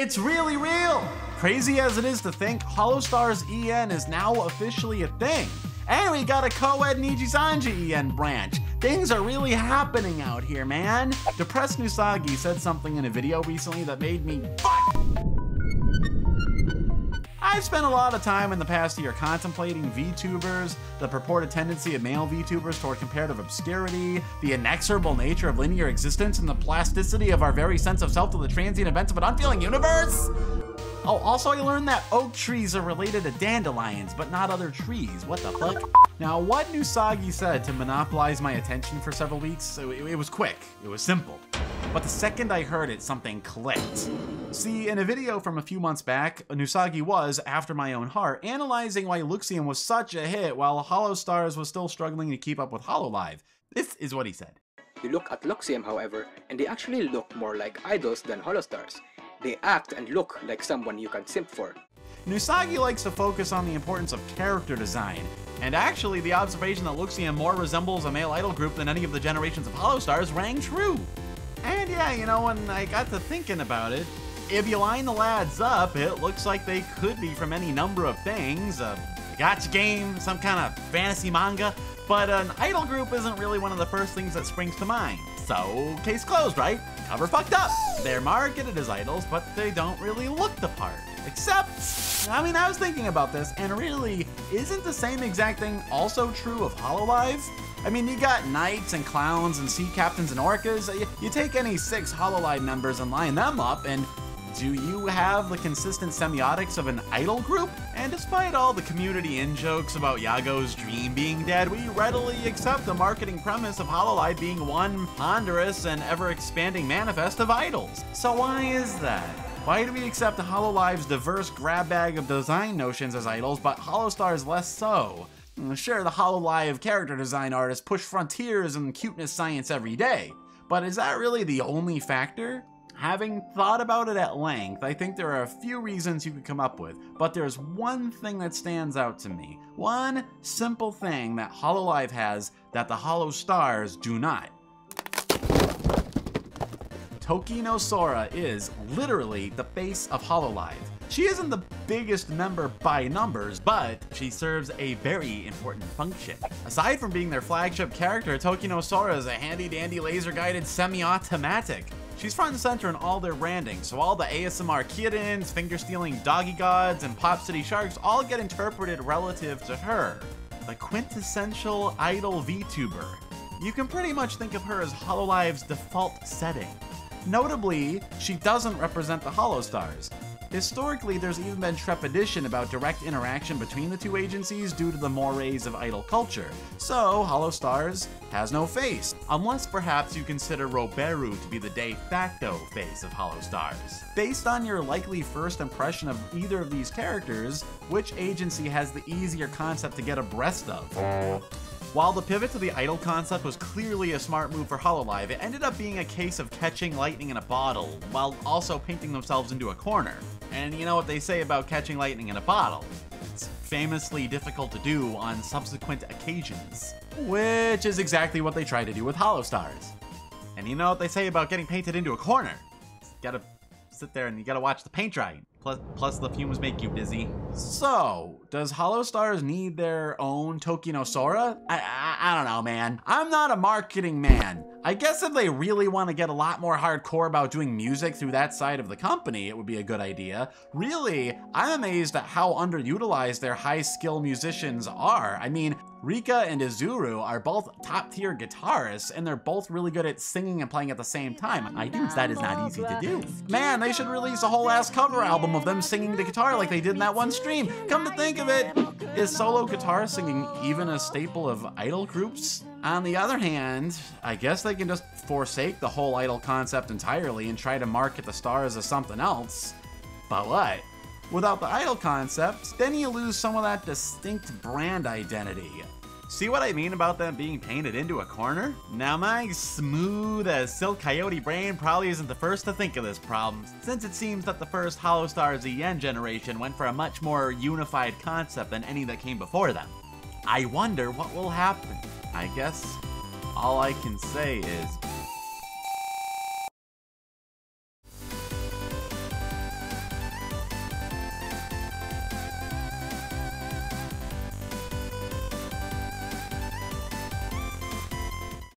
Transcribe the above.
It's really real! Crazy as it is to think, Holostars EN is now officially a thing. And we got a co-ed Nijisanji EN branch. Things are really happening out here, man. Depressed Nousagi said something in a video recently that made me I've spent a lot of time in the past year contemplating VTubers, the purported tendency of male VTubers toward comparative obscurity, the inexorable nature of linear existence, and the plasticity of our very sense of self to the transient events of an unfeeling universe. Oh, also I learned that oak trees are related to dandelions, but not other trees. What the fuck? Now, what Nousagi said to monopolize my attention for several weeks, it was quick, it was simple. But the second I heard it, something clicked. See, in a video from a few months back, Nousagi was, after my own heart, analyzing why Luxiem was such a hit while Holostars was still struggling to keep up with Hololive. This is what he said. You look at Luxiem, however, and they actually look more like idols than Holostars. They act and look like someone you can simp for. Nousagi likes to focus on the importance of character design, and actually the observation that Luxiem more resembles a male idol group than any of the generations of Holostars rang true. And yeah, you know, when I got to thinking about it, if you line the lads up, it looks like they could be from any number of things. A gacha game, some kind of fantasy manga, but an idol group isn't really one of the first things that springs to mind. So, case closed, right? Cover fucked up. They're marketed as idols, but they don't really look the part. Except, I mean, I was thinking about this, and really, isn't the same exact thing also true of Hololive? I mean, you got knights and clowns and sea captains and orcas. You take any 6 Hololive members and line them up, and do you have the consistent semiotics of an idol group? And despite all the community in-jokes about Yago's dream being dead, we readily accept the marketing premise of Hololive being one ponderous and ever-expanding manifest of idols. So why is that? Why do we accept Hololive's diverse grab bag of design notions as idols, but Holostars less so? Sure, the Hololive character design artists push frontiers and cuteness science every day, but is that really the only factor? Having thought about it at length, I think there are a few reasons you could come up with, but there's one thing that stands out to me. One simple thing that Hololive has that the Holostars do not. Toki no Sora is literally the face of Hololive. She isn't the biggest member by numbers, but she serves a very important function. Aside from being their flagship character, Toki no Sora is a handy-dandy laser-guided semi-automatic. She's front and center in all their branding, so all the ASMR kittens, finger-stealing doggy gods, and Pop City Sharks all get interpreted relative to her. The quintessential idol VTuber. You can pretty much think of her as Hololive's default setting. Notably, she doesn't represent the Holostars. Historically, there's even been trepidation about direct interaction between the two agencies due to the mores of idol culture. So, Holostars has no face, unless perhaps you consider Roberu to be the de facto face of Holostars. Based on your likely first impression of either of these characters, which agency has the easier concept to get abreast of? While the pivot to the idol concept was clearly a smart move for Hololive, it ended up being a case of catching lightning in a bottle, while also painting themselves into a corner. And you know what they say about catching lightning in a bottle? It's famously difficult to do on subsequent occasions. Which is exactly what they try to do with Holostars. And you know what they say about getting painted into a corner? You gotta sit there and you gotta watch the paint drying. Plus the fumes make you dizzy. So, does Holostars need their own Toki no Sora? I don't know, man. I'm not a marketing man. I guess if they really want to get a lot more hardcore about doing music through that side of the company, it would be a good idea. Really, I'm amazed at how underutilized their high-skill musicians are. I mean, Rika and Izuru are both top-tier guitarists, and they're both really good at singing and playing at the same time. Dudes, that is not easy to do. Man, they should release a whole-ass cover album of them singing the guitar like they did in that one stream. Come to think of it, is solo guitar singing even a staple of idol groups? On the other hand, I guess they can just forsake the whole idol concept entirely and try to market the stars as something else. But what? Without the idol concept, then you lose some of that distinct brand identity. See what I mean about them being painted into a corner? Now my smooth as silk coyote brain probably isn't the first to think of this problem, since it seems that the first Holostars EN generation went for a much more unified concept than any that came before them. I wonder what will happen. I guess all I can say is